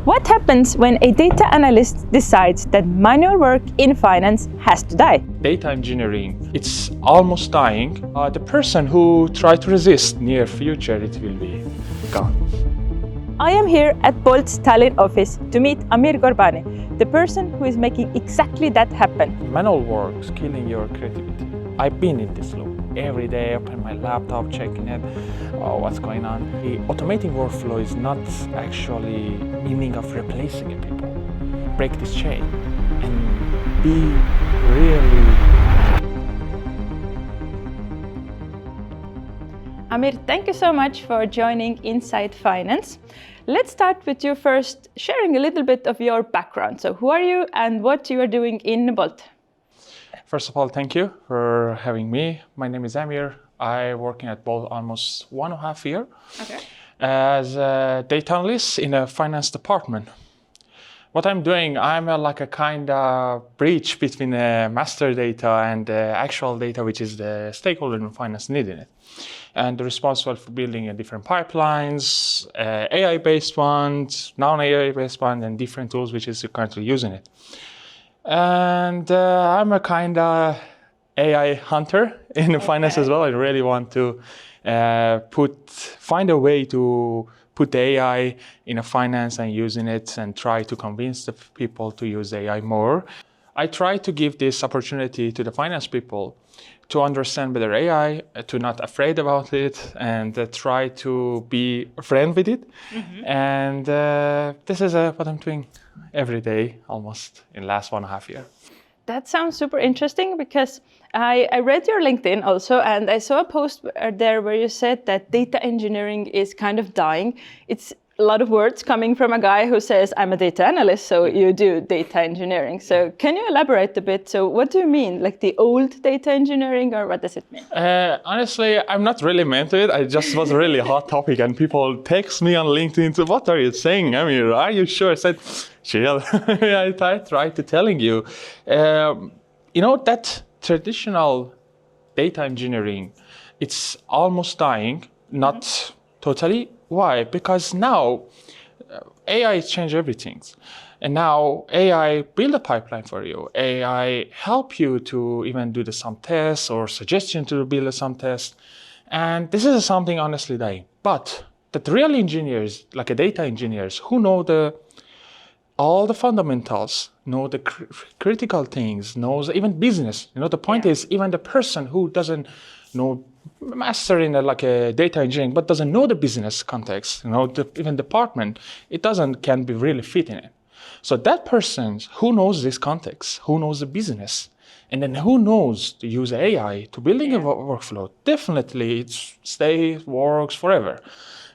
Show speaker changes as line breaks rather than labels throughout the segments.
What happens when a data analyst decides that manual work in finance has to die?
Data engineering, it's almost dying. The person who tries to resist, near future it will be gone.
I am here at Bolt's Tallinn office to meet Amir Ghorbani, the person who is making exactly that happen.
Manual work is killing your creativity. I've been in this loop. Every day, open my laptop, checking it, what's going on. The automating workflow is not actually meaning of replacing people. Break this chain and be really.
Amir, thank you so much for joining Inside Finance. Let's start with you first sharing a little bit of your background. So who are you and what you are doing in Bolt?
First of all, thank you for having me. My name is Amir. I'm working at Bolt almost 1.5 years as a data analyst in a finance department. What I'm doing, I'm like a kind of bridge between the master data and the actual data, which is the stakeholder in finance needing it. And responsible for building different pipelines, AI-based ones, non-AI-based ones, and different tools which is currently using it. And I'm a kind of AI hunter in finance as well. I really want to find a way to put the AI in a finance and using it and try to convince the people to use AI more. I try to give this opportunity to the finance people to understand better AI, to not afraid about it, and try to be a friend with it. And this is what I'm doing every day, almost in the last 1.5 years.
That sounds super interesting because I read your LinkedIn also, and I saw a post there where you said that data engineering is kind of dying. It's a lot of words coming from a guy who says, I'm a data analyst, so you do data engineering. So can you elaborate a bit? So what do you mean? Like the old data engineering, or what does it mean?
Honestly, I'm not really meant to it. I just was a really hot topic, and people text me on LinkedIn, so what are you saying, Amir? Are you sure? I said, chill. I tried to telling you. That traditional data engineering, it's almost dying, not totally. Why? Because now AI changed everything. And now AI build a pipeline for you. AI help you to even do some tests or suggestion to build some tests. And this is something honestly dying. But the real engineers, like data engineers, who know all the fundamentals, know the critical things, knows even business. The point is even the person who doesn't know master in a data engineering, but doesn't know the business context, even department, can be really fit in it. So that person who knows this context, who knows the business, and then who knows to use AI to building a workflow, definitely it works forever.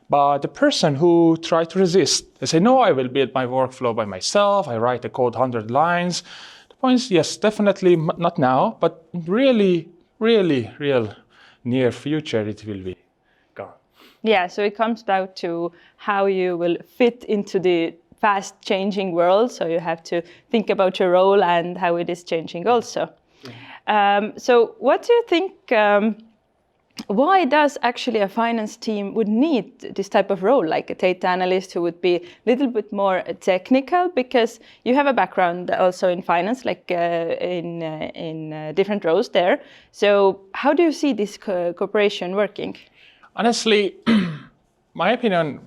But the person who try to resist, they say, no, I will build my workflow by myself. I write the code 100 lines. The point is, yes, definitely not now, but really, really, real near future, it will be gone.
Yeah, so it comes back to how you will fit into the fast changing world. So you have to think about your role and how it is changing also. So what do you think, why does actually a finance team would need this type of role, like a data analyst who would be a little bit more technical? Because you have a background also in finance, like in different roles there. So how do you see this cooperation working?
Honestly, my opinion,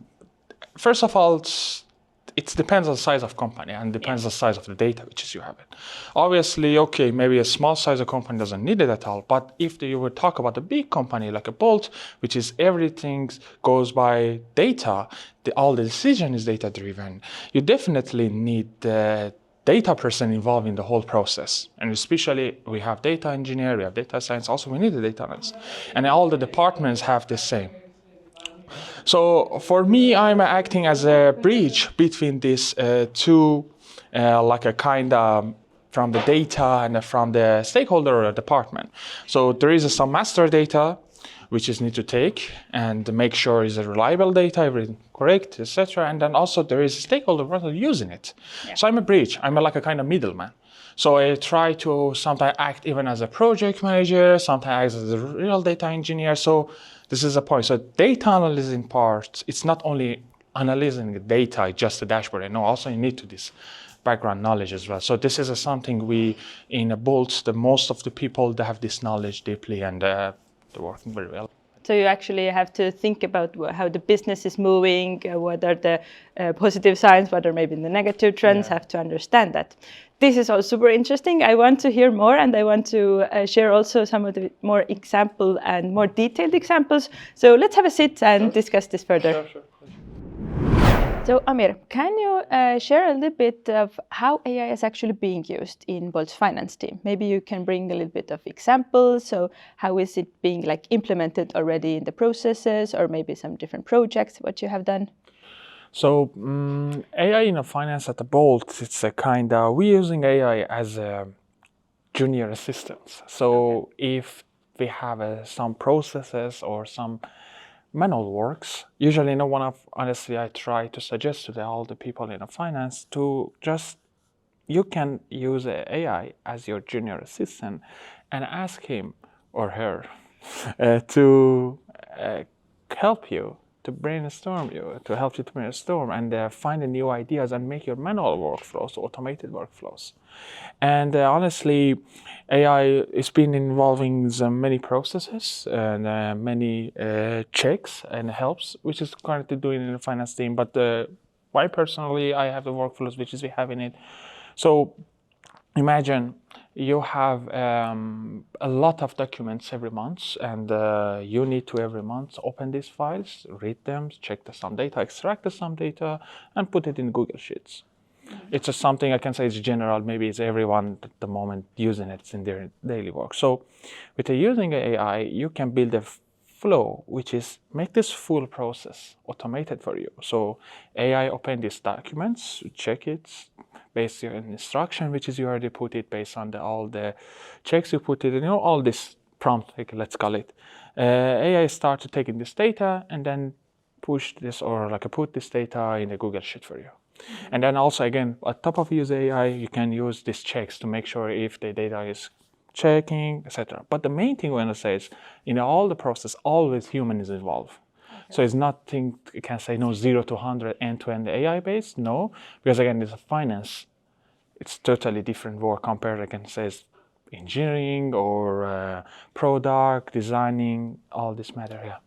first of all, it depends on the size of company and depends on the size of the data which is you have it. Obviously, okay, maybe a small size of company doesn't need it at all. But if you would talk about a big company like a Bolt, which is everything goes by data, all the decision is data driven, you definitely need the data person involved in the whole process. And especially we have data engineer, we have data science, also we need a data analyst. And all the departments have the same. So for me, I'm acting as a bridge between these two, like a kind of from the data and from the stakeholder or department. So there is some master data which is need to take and make sure is a reliable data, everything correct, etc. And then also there is a stakeholder using it. So I'm a bridge. I'm like a kind of middleman. So I try to sometimes act even as a project manager, sometimes as a real data engineer. So this is a point. So data analysis in part, it's not only analyzing the data, just the dashboard. No, also you need to this background knowledge as well. So this is something we in Bolt, most of the people that have this knowledge deeply, and they're working very well.
So you actually have to think about how the business is moving, what are the positive signs, what are maybe the negative trends, have to understand that. This is all super interesting. I want to hear more, and I want to share also some of the more example and more detailed examples. So let's have a sit and discuss this further.
Sure.
So Amir, can you share a little bit of how AI is actually being used in Bolt's finance team? Maybe you can bring a little bit of examples. So how is it being like implemented already in the processes, or maybe some different projects, what you have done?
So AI in finance at the Bolt, it's a kind of, we're using AI as a junior assistant. So if we have some processes or some manual works, usually honestly, I try to suggest to all the people in finance to just, you can use AI as your junior assistant and ask him or her to help you, to brainstorm you, to help you to brainstorm and find the new ideas and make your manual workflows, automated workflows. And honestly, AI has been involving many processes and many checks and helps, which is currently doing in the finance team. But why personally, I have the workflows which is we have in it. So imagine you have a lot of documents every month, and you need to every month open these files, read them, check some data, extract some data, and put it in Google Sheets. It's just something I can say is general. Maybe it's everyone at the moment using it in their daily work. So with using AI, you can build a flow, which is make this full process automated for you. So AI open these documents, check it, based on instruction, which is you already put it based on all the checks you put it, all this prompt, let's call it. AI started taking this data and then push this or put this data in a Google Sheet for you. And then also, again, on top of use AI, you can use these checks to make sure if the data is checking, etc. But the main thing I want to say is, in all the process, always human is involved. Okay. So it's nothing you can say, 0 to 100 end-to-end AI based, no, because again, it's a finance. It's totally different work compared, I can say, engineering or product designing, all this matter, yeah.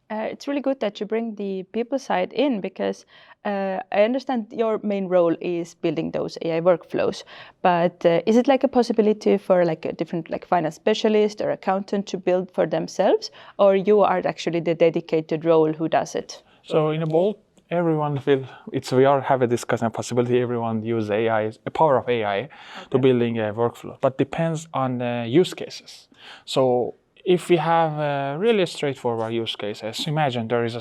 It's really good that you bring the people side in, because I understand your main role is building those AI workflows. But is it a possibility for a different finance specialist or accountant to build for themselves, or you are actually the dedicated role who does it?
So in a Bolt, everyone we are have a discussion possibility. Everyone use AI, the power of AI, to building a workflow, but depends on the use cases. So if we have really straightforward use cases, imagine there is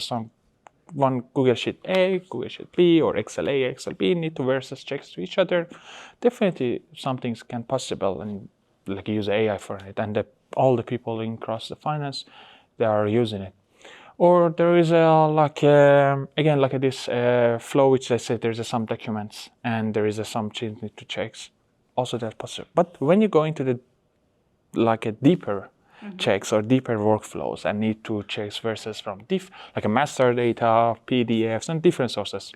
one Google Sheet A, Google Sheet B, or Excel A, Excel B need to versus checks to each other. Definitely some things can possible and use AI for it, and all the people across the finance, they are using it. Or there is this flow, which I said there's some documents and there is some change need to checks. Also that's possible. But when you go into the a deeper checks or deeper workflows and need to checks versus from a master data, PDFs, and different sources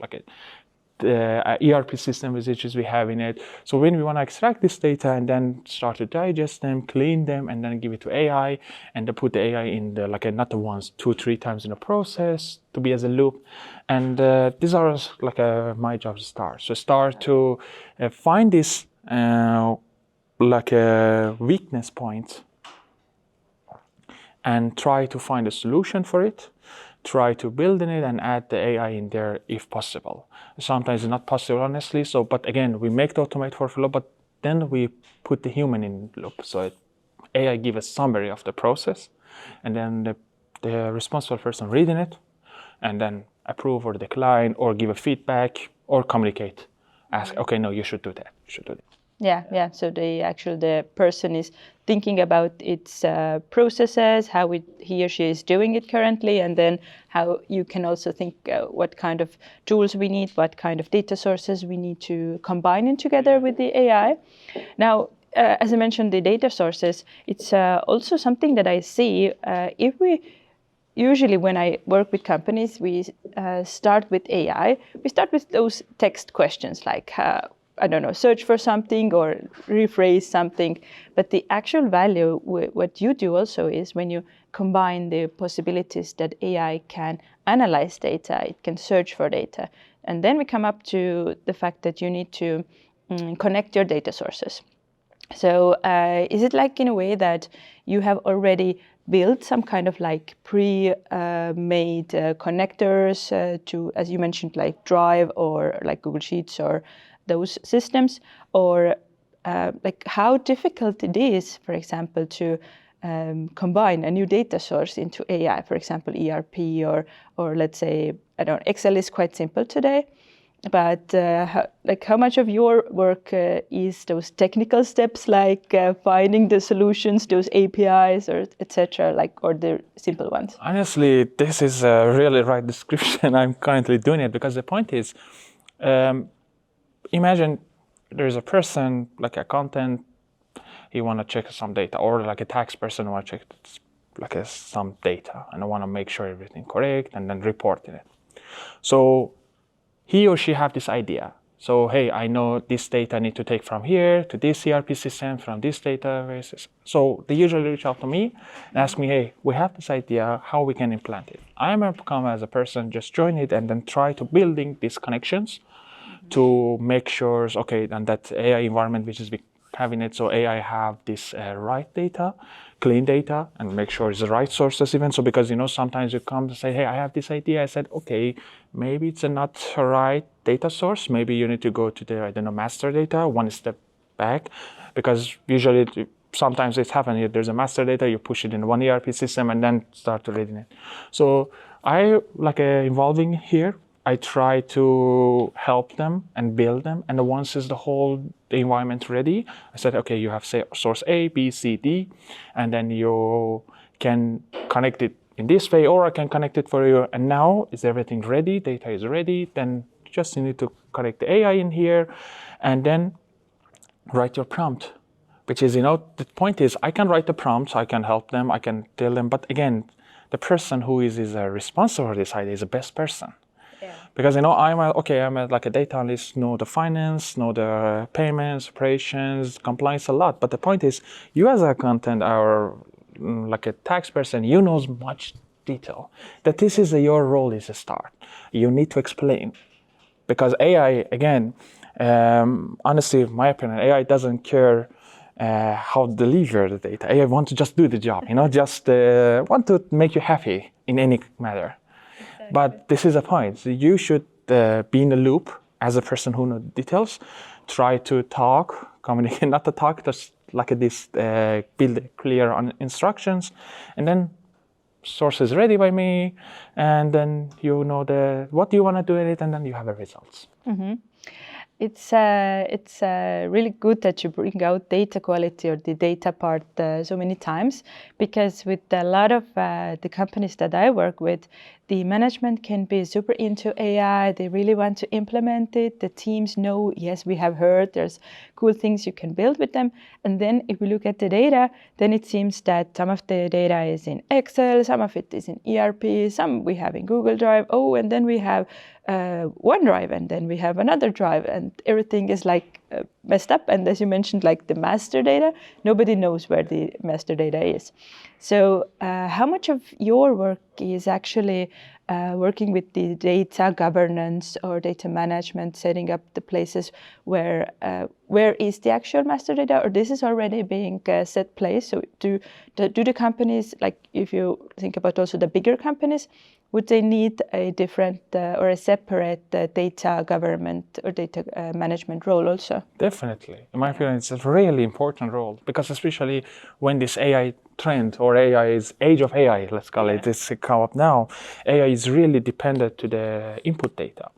the ERP system which we have in it. So when we want to extract this data and then start to digest them, clean them, and then give it to AI, and then put the AI in the not the once, 2-3 times in the process to be as a loop. And these are my job to start. So start to find this a weakness point and try to find a solution for it. Try to build in it and add the AI in there if possible. Sometimes it's not possible, honestly. So, but again, we make the automate workflow, but then we put the human in the loop. So AI give a summary of the process, and then the responsible person reading it, and then approve or decline or give a feedback or communicate. Ask, okay, no, you should do that. You should do that.
Yeah. So the person is thinking about its processes, how he or she is doing it currently, and then how you can also think what kind of tools we need, what kind of data sources we need to combine in together with the AI. Now, as I mentioned, the data sources, it's also something that I see if we usually when I work with companies, we start with AI. We start with those text questions like, I don't know, search for something or rephrase something. But the actual value, what you do also is when you combine the possibilities that AI can analyze data, it can search for data. And then we come up to the fact that you need to connect your data sources. So is it like in a way that you have already built some kind of like pre-made connectors to, as you mentioned, like Drive or like Google Sheets or those systems? Or like how difficult it is, for example, to combine a new data source into AI, for example, ERP or let's say, I don't know, Excel is quite simple today. But how much of your work is those technical steps, like finding the solutions, those APIs, or etc., like, or the simple ones?
Honestly, this is a really right description. I'm currently doing it because the point is, imagine there's a person, like a content, he want to check some data, or like a tax person want to check like some data, and I want to make sure everything correct, and then reporting it. So he or she have this idea. So, hey, I know this data I need to take from here to this ERP system, from this databases. So they usually reach out to me and ask me, hey, we have this idea, how we can implement it. I am come as a person, just join it and then try to building these connections to make sure, okay, and that AI environment which is having it, so AI have this right data, clean data, and make sure it's the right sources even. So because, sometimes you come to say, hey, I have this idea. I said, okay, maybe it's not a right data source. Maybe you need to go to the, master data, one step back, because usually sometimes it's happening. There's a master data, you push it in one ERP system and then start reading it. So I like involving here. I try to help them and build them. And once is the environment ready, I said, okay, you have source A, B, C, D, and then you can connect it in this way, or I can connect it for you. And now is everything ready? Data is ready. Then just you need to connect the AI in here, and then write your prompt. Which is, the point is, I can write the prompts, I can help them, I can tell them. But again, the person who is responsible for this idea is the best person. Because I'm like a data analyst, know the finance, know the payments, operations, compliance a lot. But the point is, you as a content or like a tax person, you knows much detail. That this is your role is a start. You need to explain, because AI again, honestly, in my opinion, AI doesn't care how to deliver the data. AI want to just do the job, just want to make you happy in any matter. But this is a point. So you should be in the loop as a person who knows details. Try to talk, communicate, not to talk, just like this, build clear on instructions. And then source is ready by me. And then what you want to do with it, and then you have the results.
Mm-hmm. It's really good that you bring out data quality or the data part so many times, because with a lot of the companies that I work with, the management can be super into AI. They really want to implement it. The teams know, yes, we have heard there's cool things you can build with them. And then if we look at the data, then it seems that some of the data is in Excel, some of it is in ERP, some we have in Google Drive. Oh, and then we have OneDrive, and then we have another drive, and everything is like messed up. And as you mentioned, like the master data, nobody knows where the master data is. So how much of your work is actually working with the data governance or data management, setting up the places where is the actual master data, or this is already being set place? So do the companies, like if you think about also the bigger companies, would they need a different or a separate data government or data management role also?
Definitely. In my opinion, it's a really important role, because especially when this AI trend or age of AI, let's call it, it's come up now, AI is really dependent to the input data.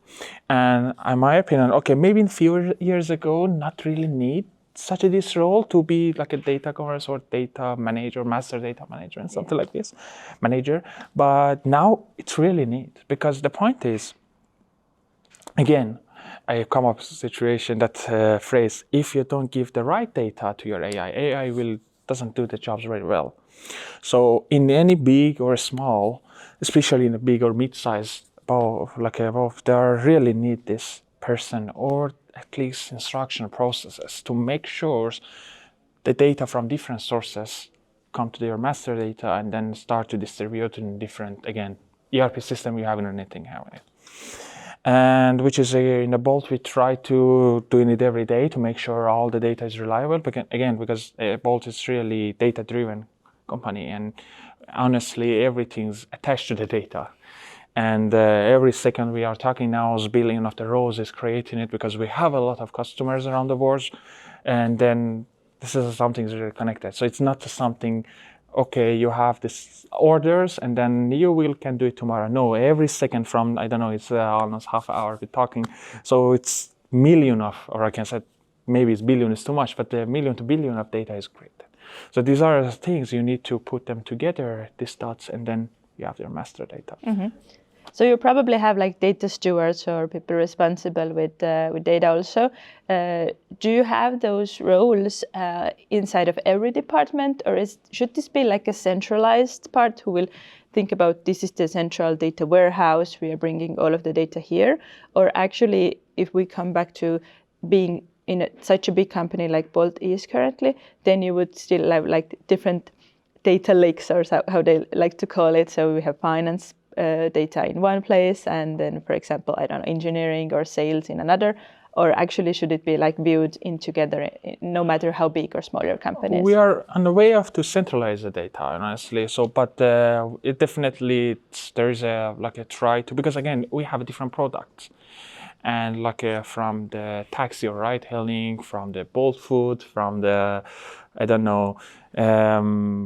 And in my opinion, okay, maybe in few years ago, not really need such this role to be like a data governance or data manager, master data manager, and something like this, manager. But now it's really neat, because the point is, again, I come up with a situation, that phrase, if you don't give the right data to your AI doesn't do the jobs very well. So in any big or small, especially in a big or mid-size, above, they really need this person or at least instruction processes to make sure the data from different sources come to their master data and then start to distribute in different, again, ERP system you have and anything having it. And which is in the Bolt, we try to doing it every day to make sure all the data is reliable. But again, because Bolt is really data-driven company, and honestly, everything's attached to the data. And every second we are talking now is billion of the rows is creating it because we have a lot of customers around the world, and then this is something that's really connected. So it's not something, okay, you have this orders and then you can do it tomorrow. No, every second from, I don't know, it's almost half an hour we're talking. So it's million of, or I can say maybe it's billion is too much, but the million to billion of data is created. So these are the things you need to put them together, these dots, and then you have your master data.
Mm-hmm. So you probably have like data stewards or people responsible with data also. Do you have those roles inside of every department, or should this be like a centralized part who will think about this is the central data warehouse, we are bringing all of the data here? Or actually, if we come back to being in such a big company like Bolt is currently, then you would still have like different data lakes, or how they like to call it. So we have finance data in one place, and then, for example, I don't know, engineering or sales in another, or actually should it be like viewed in together, no matter how big or small your company is?
We are on the way of to centralize the data, honestly. So, but it definitely there is a try to, because again we have different products, and from the taxi or ride hailing, from the Bolt food, from the I don't know,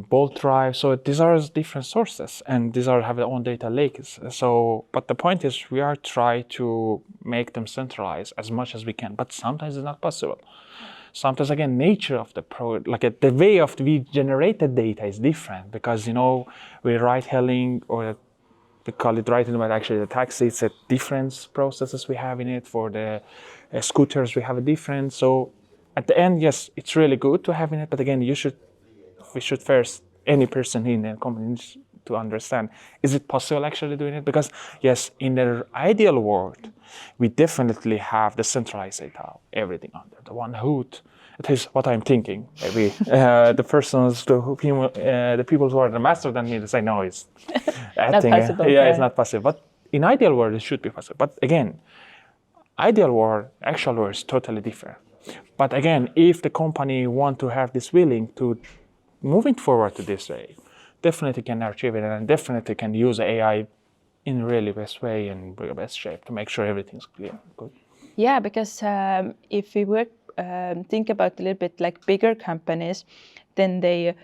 Bolt Drive. So these are different sources, and these have their own data lakes. So, but the point is, we are trying to make them centralized as much as we can. But sometimes it's not possible. Sometimes, again, nature of the the way of we generated data is different, because we ride hailing, or we call it ride hailing, but actually the taxi, it's a different processes we have in it. For the scooters, we have a different. So at the end, yes, it's really good to have in it, but again, we should first, any person in a company needs to understand, is it possible actually doing it? Because yes, in the ideal world, we definitely have the centralized data, everything under the one hood. It is what I'm thinking. Maybe the people who are the master than me to say, no, it's
not possible.
It's not possible. But in ideal world, it should be possible. But again, ideal world, actual world is totally different. But again, if the company want to have this willing to moving forward to this way, definitely can achieve it, and definitely can use AI in really best way and best shape to make sure everything's clear. Good.
Yeah, because if we work, think about a little bit like bigger companies, then they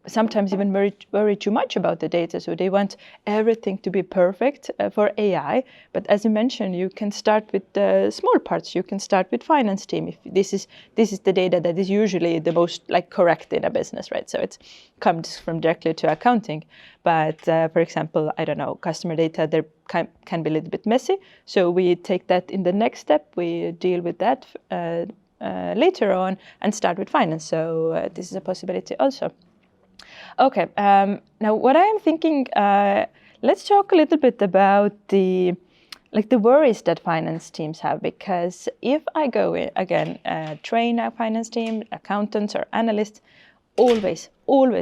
sometimes even worry too much about the data. So they want everything to be perfect for AI. But as you mentioned, you can start with the small parts. You can start with finance team. If this is the data that is usually the most correct in a business, right? So it comes from directly to accounting. But for example, I don't know, customer data there can be a little bit messy. So we take that in the next step. We deal with that later on and start with finance. So this is a possibility also. Okay, now what I am thinking, let's talk a little bit about the worries that finance teams have, because if I go in, again, train a finance team, accountants or analysts, always,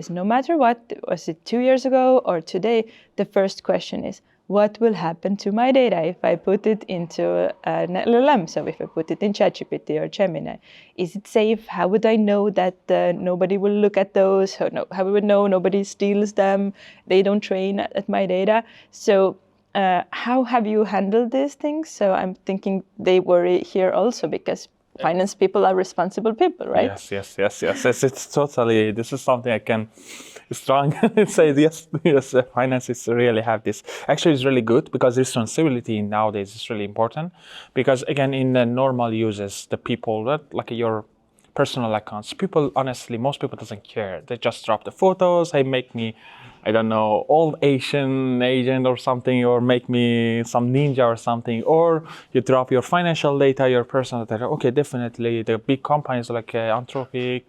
no matter what, was it 2 years ago or today, the first question is, what will happen to my data if I put it into an LLM? So if I put it in ChatGPT or Gemini, is it safe? How would I know that nobody will look at those? How would I know nobody steals them? They don't train at my data. So how have you handled these things? So I'm thinking they worry here also, because finance people are responsible people, right?
Yes. It's totally, this is something I can strong say, yes, finances really have this. Actually, it's really good, because responsibility nowadays is really important. Because again, in the normal uses, the people that your personal accounts, people, honestly, most people doesn't care. They just drop the photos. Hey, make me, I don't know, old Asian agent or something, or make me some ninja or something, or you drop your financial data, your personal data. Okay, definitely the big companies like Anthropic,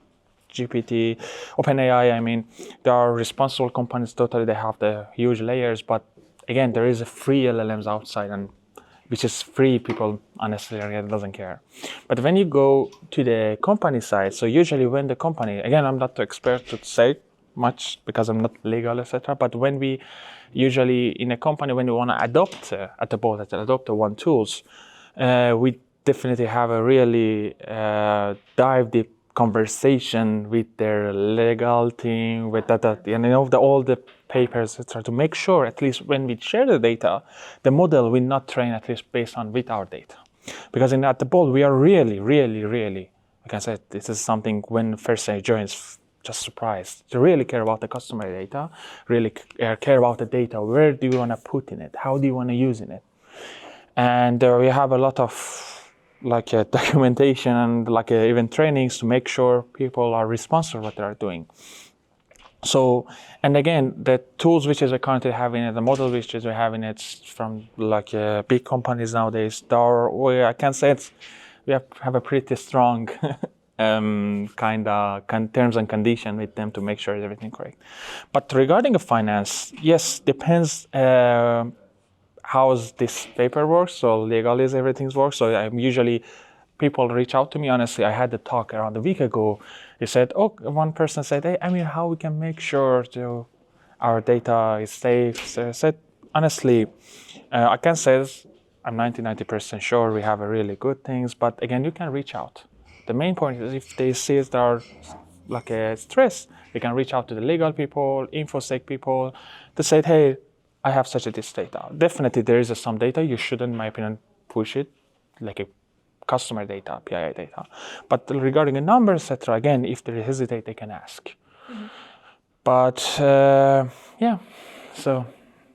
GPT, OpenAI, I mean, they are responsible companies totally. They have the huge layers, but again, there is a free LLMs outside, and which is free, people honestly doesn't care. But when you go to the company side, so usually when the company, again, I'm not the expert to say much because I'm not legal, etc. But when we usually in a company, when we want to adopt adopt one tools, we definitely have a really dive deep conversation with their legal team, with that, and all the papers, etc., to make sure at least when we share the data, the model will not train at least based on with our data, because at the Bold we are really, like I said, this is something when first I joins, just surprised. To really care about the customer data, really care about the data. Where do you want to put in it? How do you want to use in it? And we have a lot of documentation and even trainings to make sure people are responsible what they are doing. So, and again, the tools which is currently having it, the model which is having it from big companies nowadays, I can say we have a pretty strong terms and condition with them to make sure everything correct. But regarding the finance, yes, depends how's this paper works. So legally everything works. So I'm usually, people reach out to me. Honestly, I had the talk around a week ago. They said, one person said, hey, Amir, how we can make sure our data is safe? So I said, honestly, I can say I'm 90% sure we have a really good things, but again, you can reach out. The main point is if they see there are a stress, they can reach out to the legal people, InfoSec people to say, hey, I have such this data. Definitely there is some data you shouldn't, in my opinion, push it like a customer data, PII data. But regarding the numbers, etc., again, if they hesitate, they can ask. Mm-hmm. But so.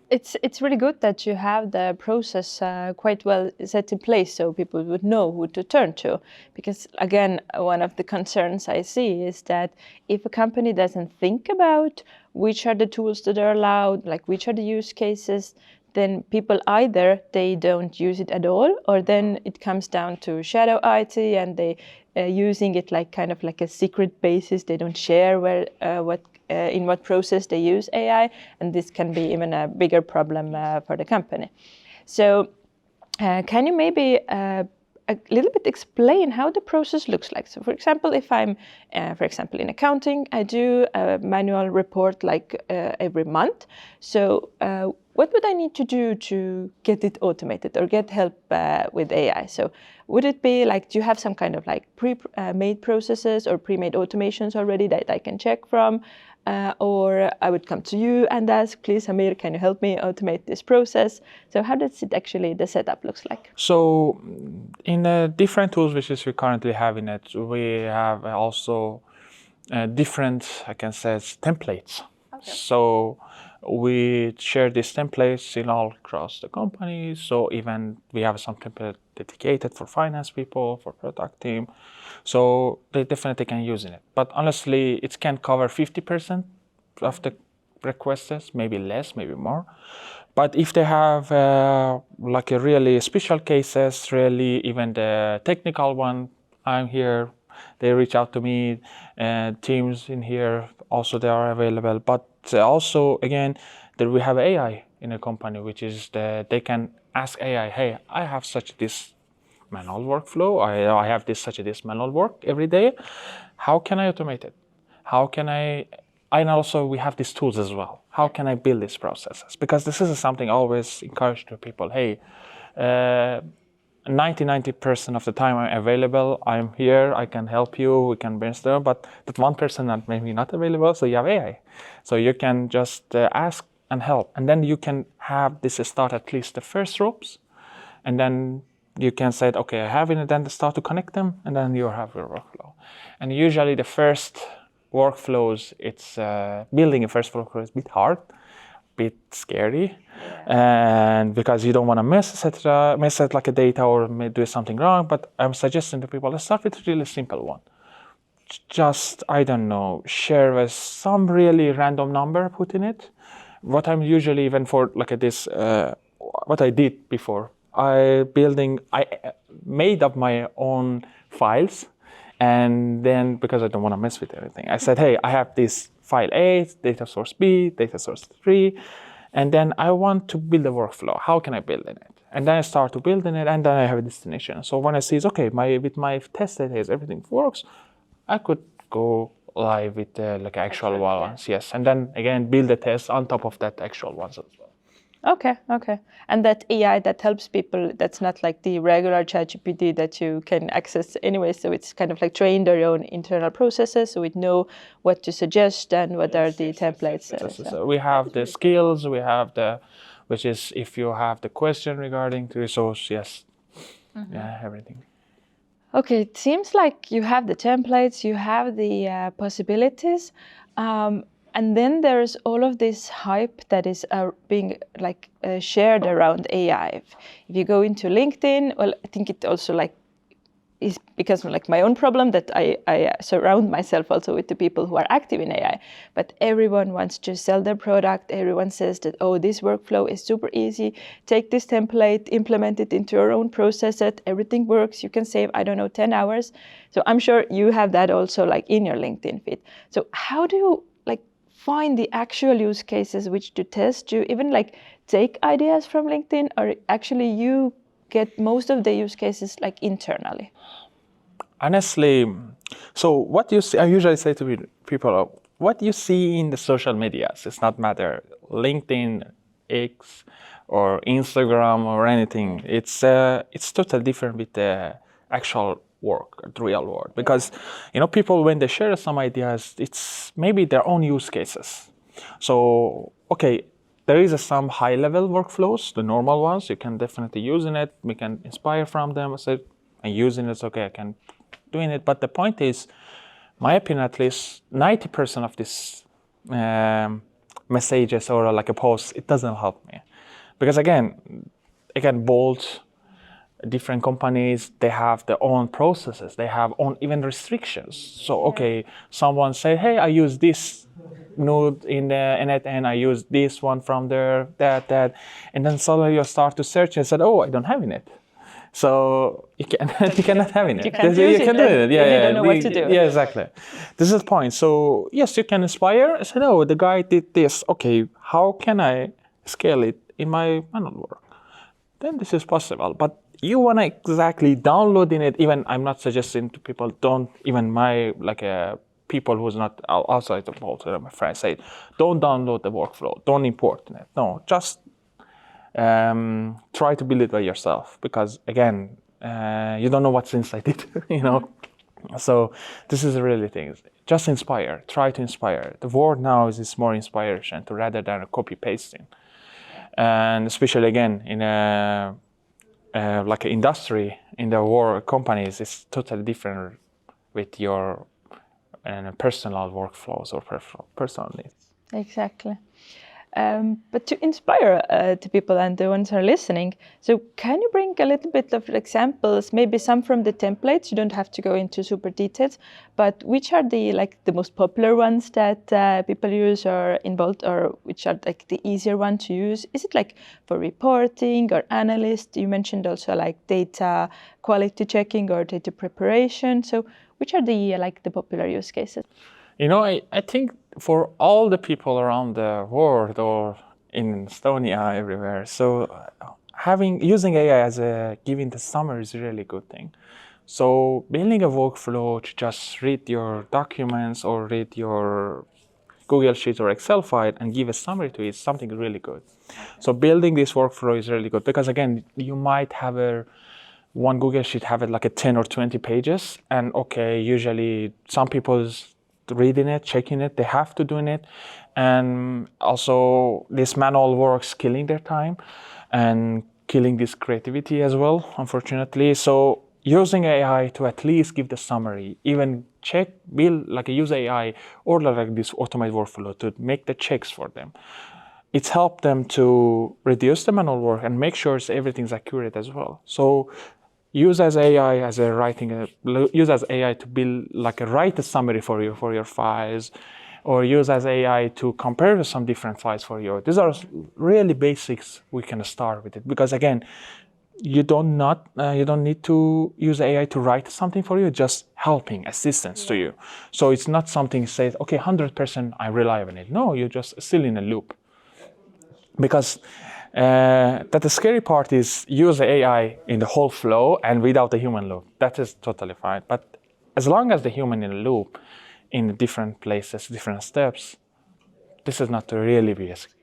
It's really good that you have the process quite well set in place so people would know who to turn to. Because again, one of the concerns I see is that if a company doesn't think about which are the tools that are allowed, which are the use cases, then people either they don't use it at all, or then it comes down to shadow IT and they using it kind of a secret basis. They don't share in what process they use AI, and this can be even a bigger problem for the company. So can you maybe a little bit explain how the process looks like? So for example, if I'm, in accounting, I do a manual report every month. So what would I need to do to get it automated or get help with AI? So would it be do you have some kind of pre-made processes or pre-made automations already that I can check from? Or I would come to you and ask, please, Amir, can you help me automate this process? So how does it actually, the setup looks like?
So in different tools which is we currently have in it, we have also different, I can say, templates. Okay. So we share these templates in all across the company. So even we have some template dedicated for finance people, for product team. So they definitely can use it. But honestly, it can cover 50% of the requests, maybe less, maybe more. But if they have a really special cases, really even the technical one, I'm here. They reach out to me, teams in here also they are available. But also again, that we have AI in a company, which is they can ask AI, hey, I have this manual workflow. I have this manual work every day. How can I automate it? How can and also we have these tools as well. How can I build these processes? Because this is something I always encourage to people. Hey, 90% of the time I'm available. I'm here. I can help you. We can brainstorm. But that 1% that maybe not available, so you have AI. So you can just ask and help. And then you can have this start at least the first ropes. And then you can say, okay, I have it, and then start to connect them, and then you have your workflow. And usually the first workflows, it's building a first workflow is a bit hard, a bit scary, and because you don't want to mess it like a data or do something wrong. But I'm suggesting to people, let's start with a really simple one. Just, I don't know, share with some really random number, put in it. What I'm usually even for this, what I did before, I made up my own files, and then because I don't want to mess with everything, I said, hey, I have this file A, data source B, data source 3, And then I want to build a workflow. How can I build in it? And then I start to build in it, and then I have a destination. So when I see, okay, with my test data, everything works, I could go live with like actual ones, yes. And then again, build a test on top of that actual ones as well.
Okay. And that AI that helps people, that's not like the regular ChatGPT that you can access anyway. So it's kind of like trained their own internal processes, so it know what to suggest and what are the templates.
So we have the skills, we have which is if you have the question regarding the resource, yes, yeah, everything.
Okay, it seems like you have the templates, you have the possibilities, and then there's all of this hype that is being like shared around AI. If you go into LinkedIn, well, I think it also like is because of like my own problem that I surround myself also with the people who are active in AI. But everyone wants to sell their product. Everyone says that, oh, this workflow is super easy. Take this template, implement it into your own process. Everything works. You can save, I don't know, 10 hours. So I'm sure you have that also like in your LinkedIn feed. So how do you like find the actual use cases which to test? Do you even like take ideas from LinkedIn, or actually you get most of the use cases like internally?
Honestly, so what you see, I usually say to people, what you see in the social medias, it's not matter LinkedIn, X, or Instagram or anything. It's totally different with the actual work, the real world. Because people when they share some ideas, it's maybe their own use cases. So okay, there is some high-level workflows, the normal ones. You can definitely use in it. We can inspire from them. I said, and using it, okay, I can doing it. But the point is, my opinion, at least 90% of these messages or like a post, it doesn't help me, because again, bold different companies, they have their own processes, they have own even restrictions. So okay, someone say, hey, I use this node in it, and I use this one from there, that, and then suddenly you start to search and said, oh, I don't have in it. So you cannot have it.
You can't use
can do it. Yeah,
you don't know what to do.
Yeah, exactly. This is the point. So yes, you can inspire. I said, oh, the guy did this. Okay, how can I scale it in my manual work? Then this is possible. But you want to exactly downloading it. Even I'm not suggesting to people, don't even my people who's not outside the vault, my friends say, don't download the workflow, don't import it. No, just try to build it by yourself, because again, you don't know what's inside it, So this is really things. Just inspire. Try to inspire. The word now is more inspiration rather than copy pasting, and especially again in a like an industry in the work companies, it's totally different with your personal workflows or personal needs.
Exactly. But to inspire the people and the ones who are listening, so can you bring a little bit of examples, maybe some from the templates? You don't have to go into super details, but which are the most popular ones that people use or involved, or which are like the easier one to use? Is it like for reporting or analyst? You mentioned also like data quality checking or data preparation. So which are the the popular use cases?
I think for all the people around the world or in Estonia, everywhere, so using AI as giving the summary is a really good thing. So building a workflow to just read your documents or read your Google Sheet or Excel file and give a summary to it is something really good. So building this workflow is really good, because again, you might have one Google Sheet have it like a 10 or 20 pages, and okay, usually some people's reading it, checking it, they have to do it, and also this manual work's killing their time and killing this creativity as well, unfortunately. So using AI to at least give the summary, even use AI or like this automated workflow to make the checks for them. It's helped them to reduce the manual work and make sure everything's accurate as well. So use as AI to build write a summary for you for your files, or use as AI to compare some different files for you. These are really basics. We can start with it, because again, you don't need to use AI to write something for you, just helping assistance to you. So it's not something says, okay, 100% I rely on it. No, you're just still in a loop. because that the scary part is use the AI in the whole flow and without the human loop. That is totally fine. But as long as the human in the loop, in different places, different steps, this is not really be scary.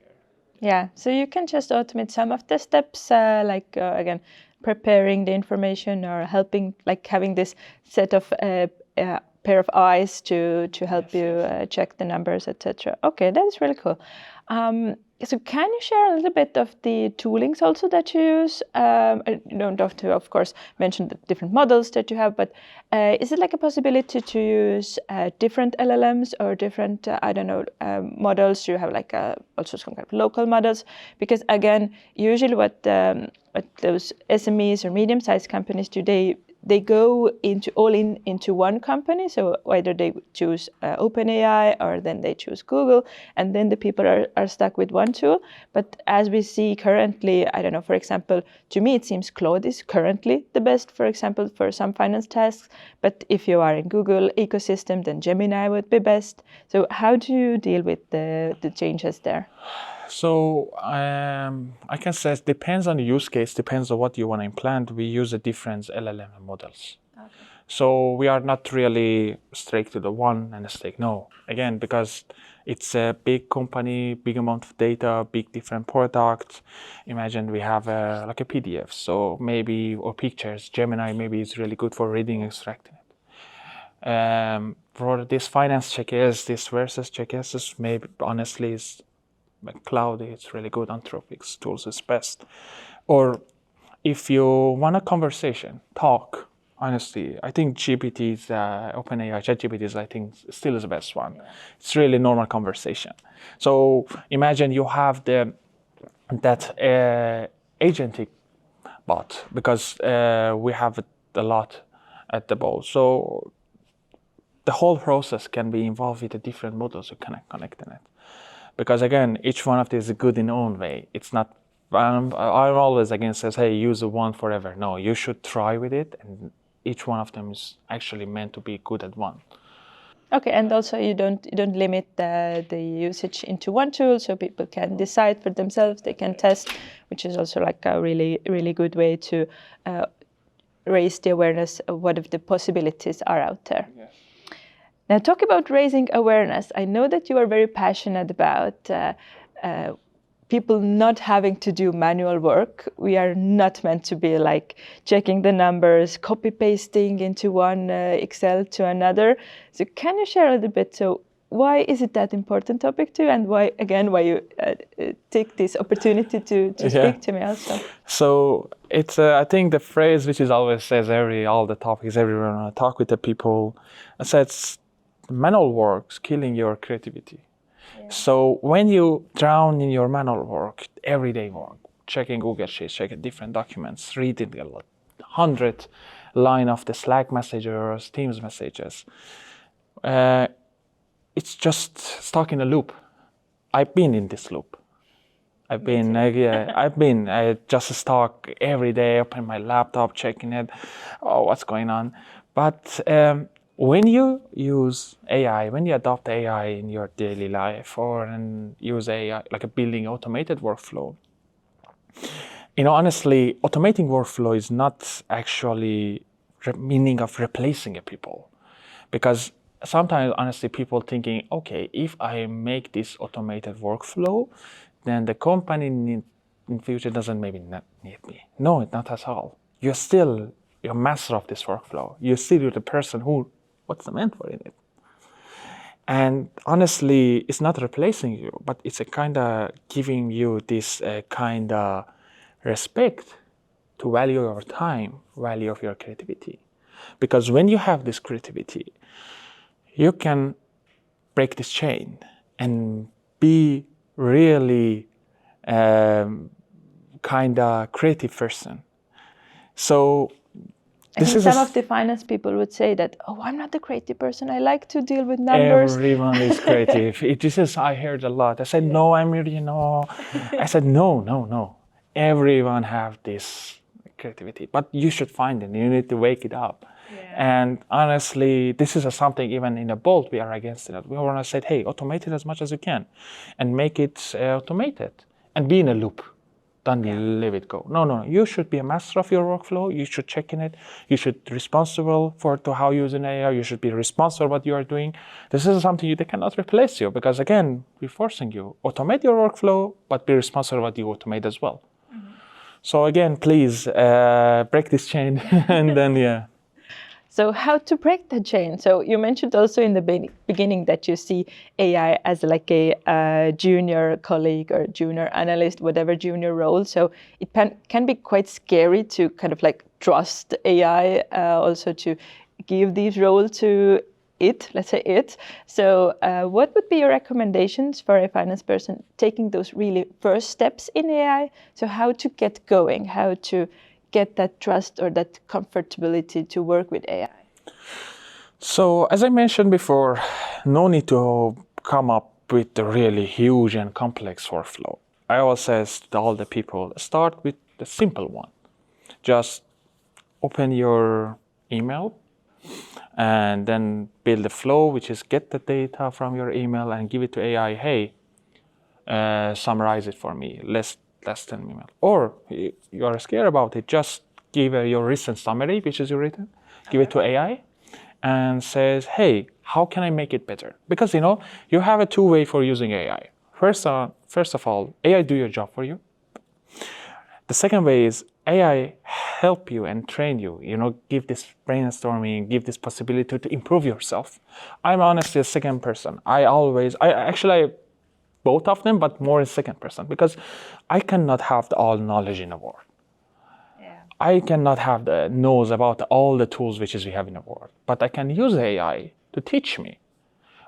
Yeah, so you can just automate some of the steps, again, preparing the information or helping, like having this set of pair of eyes to help you check the numbers, etc. Okay, that is really cool. So can you share a little bit of the toolings also that you use? You don't have to, of course, mention the different models that you have, but is it like a possibility to use different LLMs or different, models? You have like also some kind of local models? Because again, usually what those SMEs or medium-sized companies do, they go into one company. So either they choose OpenAI or then they choose Google, and then the people are stuck with one tool. But as we see currently, I don't know, for example, to me it seems Claude is currently the best, for example, for some finance tasks. But if you are in Google ecosystem, then Gemini would be best. So how do you deal with the changes there?
So I can say it depends on the use case, depends on what you want to implement. We use a different LLM models. Okay. So we are not really strict to the one and a stick. No, again, because it's a big company, big amount of data, big different products. Imagine we have like a PDF, so maybe, or pictures. Gemini maybe is really good for reading, extracting it. For this finance checkers, this versus checkers, maybe honestly is like Claude, it's really good. Anthropic's tools is best. Or if you want a conversation, talk, honestly, I think GPT's, OpenAI, ChatGPT I think still is the best one. Yeah. It's really normal conversation. So imagine you have that agentic bot, because we have a lot at the bowl. So the whole process can be involved with the different models you can connect in it. Because again, each one of these is good in their own way. It's not, I'm always against says, hey, use the one forever. No, you should try with it, and each one of them is actually meant to be good at one.
Okay, and also you don't limit the usage into one tool, so people can decide for themselves. They can test, which is also like a really good way to raise the awareness of what if the possibilities are out there. Yeah. Now, talk about raising awareness. I know that you are very passionate about people not having to do manual work. We are not meant to be like checking the numbers, copy pasting into one Excel to another. So can you share a little bit? So why is it that important topic to you, and why you take this opportunity to speak to me also?
So it's I think the phrase which is always says all the topics everyone when I talk with the people, it says manual work's killing your creativity. Yeah. So when you drown in your manual work, everyday work, checking Google Sheets, checking different documents, reading 100 line of the Slack messages, Teams messages, it's just stuck in a loop. I've been in this loop. I just stuck every day, open my laptop, checking it, what's going on. But when you use AI, when you adopt AI in your daily life or use AI like a building automated workflow, honestly, automating workflow is not actually meaning of replacing a people. Because sometimes, honestly, people thinking, okay, if I make this automated workflow, then the company in future doesn't maybe not need me. No, not at all. You're master of this workflow. You're still the person what's the mentor in it. And honestly, it's not replacing you, but it's a kind of giving you this kind of respect to value your time, value of your creativity. Because when you have this creativity, you can break this chain and be really kind of creative person. So
I think some of the finance people would say that, I'm not the creative person. I like to deal with numbers.
Everyone is creative. I heard a lot. I said, no, Amir, I said, no. Everyone have this creativity, but you should find it. You need to wake it up. Yeah. And honestly, this is something even in a Bolt, we are against it. We want to say, hey, automate it as much as you can and make it automated. and be in a loop. Don't leave it go. No. You should be a master of your workflow. You should check in it. You should be responsible to how you use an AI. You should be responsible what you are doing. This is something they cannot replace you because again, we're forcing you. Automate your workflow, but be responsible what you automate as well. So again, please break this chain and then
So how to break the chain? So you mentioned also in the beginning that you see AI as like a junior colleague or junior analyst, whatever junior role. So it can be quite scary to kind of like trust AI, also to give these roles to it, let's say it. So what would be your recommendations for a finance person taking those really first steps in AI? So how to get going, how to get that trust or that comfortability to work with AI?
So as I mentioned before, no need to come up with a really huge and complex workflow. I always say to all the people, start with the simple one. Just open your email and then build a flow, which is get the data from your email and give it to AI. Hey, summarize it for me. Less than email. Or you are scared about it, just give your recent summary, which is written, give it to AI and says, hey, how can I make it better? Because you have a two-way for using AI. First of all, AI do your job for you. The second way is AI help you and train you, give this brainstorming, give this possibility to improve yourself. I'm honestly a second person. I actually both of them, but more in second person, because I cannot have all knowledge in the world. Yeah. I cannot have the knows about all the tools which we have in the world, but I can use AI to teach me.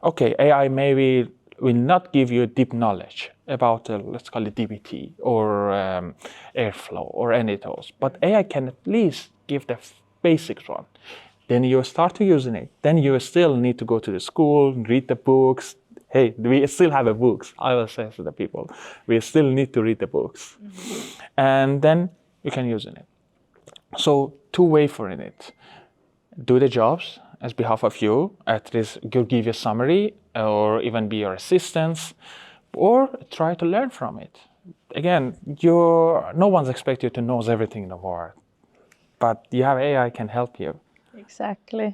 Okay, AI maybe will not give you deep knowledge about, let's call it DBT or Airflow or any of those, but AI can at least give the basics one. Then you start to using it. Then you still need to go to the school, read the books. Hey, we still have books. I will say to the people, we still need to read the books. Mm-hmm. And then you can use it. So two-way for it. Do the jobs as behalf of you, at least give you a summary or even be your assistants, or try to learn from it. Again, no one's expect you to know everything in the world, but you have AI can help you.
Exactly.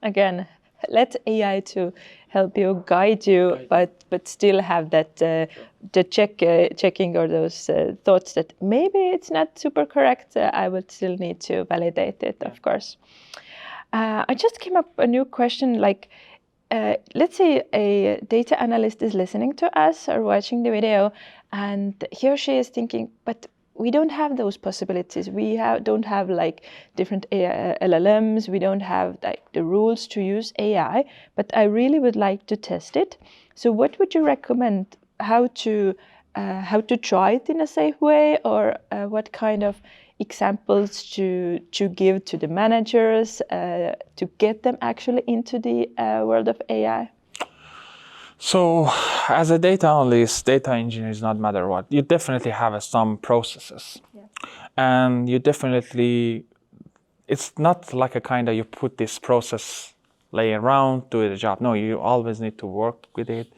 Again, let AI to help you, guide you, but still have that the checking or those thoughts that maybe it's not super correct. I would still need to validate it, of course. I just came up a new question, like let's say a data analyst is listening to us or watching the video, and he or she is thinking, but we don't have those possibilities. We don't have like different LLMs. We don't have like the rules to use AI, but I really would like to test it. So what would you recommend? How to try it in a safe way, or what kind of examples to give to the managers to get them actually into the world of AI?
So as a data analyst, data engineer is not matter what. You definitely have some processes. Yeah. And you definitely, it's not like a kind of you put this process lay around, do the job. No, you always need to work with it,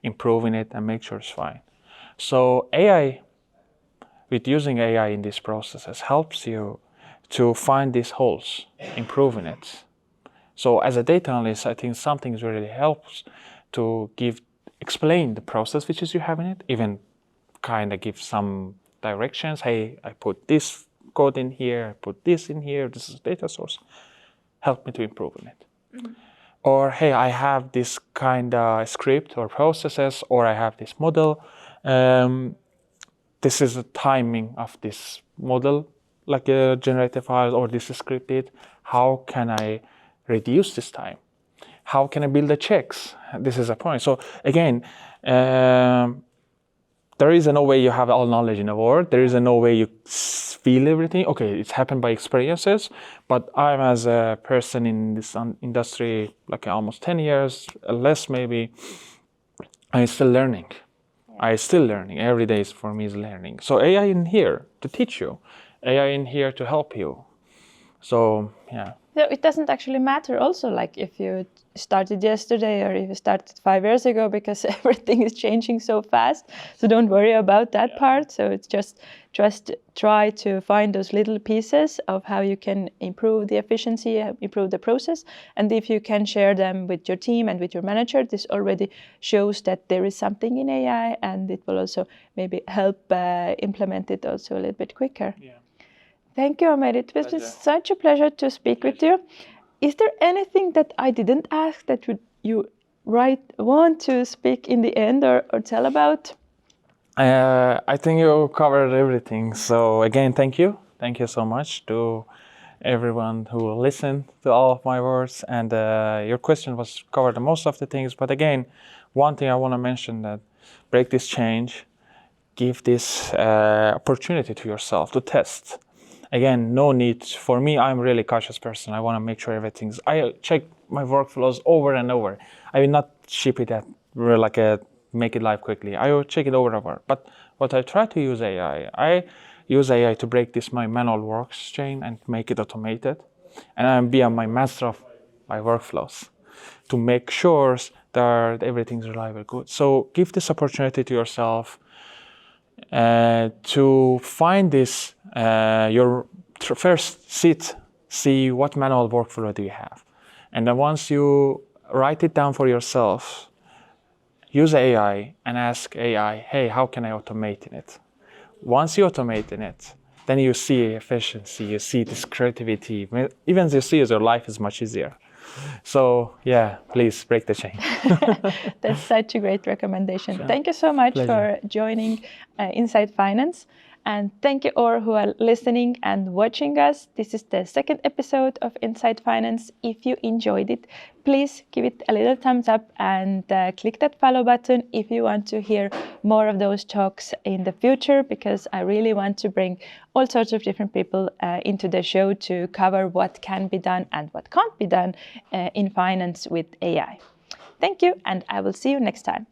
improving it and make sure it's fine. So AI, with using AI in these processes, helps you to find these holes, improving it. So as a data analyst, I think something really helps to explain the process which is you have in it, even kind of give some directions. Hey, I put this code in here, I put this in here, this is data source. Help me to improve in it. Mm-hmm. Or hey, I have this kind of script or processes, or I have this model. This is the timing of this model, like a generated file, or this is scripted. How can I reduce this time? How can I build the checks? This is a point. So again, there is no way you have all knowledge in the world. There is no way you feel everything. Okay, it's happened by experiences, but I'm as a person in this industry, like almost 10 years, less maybe, I'm still learning. I'm still learning. Every day for me is learning. So AI in here to teach you. AI in here to help you. So, yeah.
So it doesn't actually matter also, like if you started yesterday or if you started 5 years ago, because everything is changing so fast. So don't worry about that part. So it's just try to find those little pieces of how you can improve the efficiency, improve the process. And if you can share them with your team and with your manager, this already shows that there is something in AI, and it will also maybe help implement it also a little bit quicker.
Yeah.
Thank you, Amir. It was such a pleasure to speak with you. Is there anything that I didn't ask that you want to speak in the end or tell about?
I think you covered everything. So again, thank you. Thank you so much to everyone who listened to all of my words. And your question was covered most of the things. But again, one thing I want to mention, that break this change, give this opportunity to yourself to test. Again, no need. For me, I'm a really cautious person. I want to make sure everything's. I check my workflows over and over. I will not ship it at like a make it live quickly. I will check it over and over. But what I try to use I use AI to break this my manual works chain and make it automated. And I'm be my master of my workflows to make sure that everything's reliable, good. So give this opportunity to yourself. To find this, first see what manual workflow do you have. And then once you write it down for yourself, use AI and ask AI, hey, how can I automate in it? Once you automate in it, then you see efficiency, you see this creativity, even you see your life is much easier. So yeah, please break the chain.
That's such a great recommendation. Sure. Thank you so much for joining Inside Finance. And thank you all who are listening and watching us. This is the second episode of Inside Finance. If you enjoyed it, please give it a little thumbs up and click that follow button if you want to hear more of those talks in the future, because I really want to bring all sorts of different people into the show to cover what can be done and what can't be done in finance with AI. Thank you, and I will see you next time.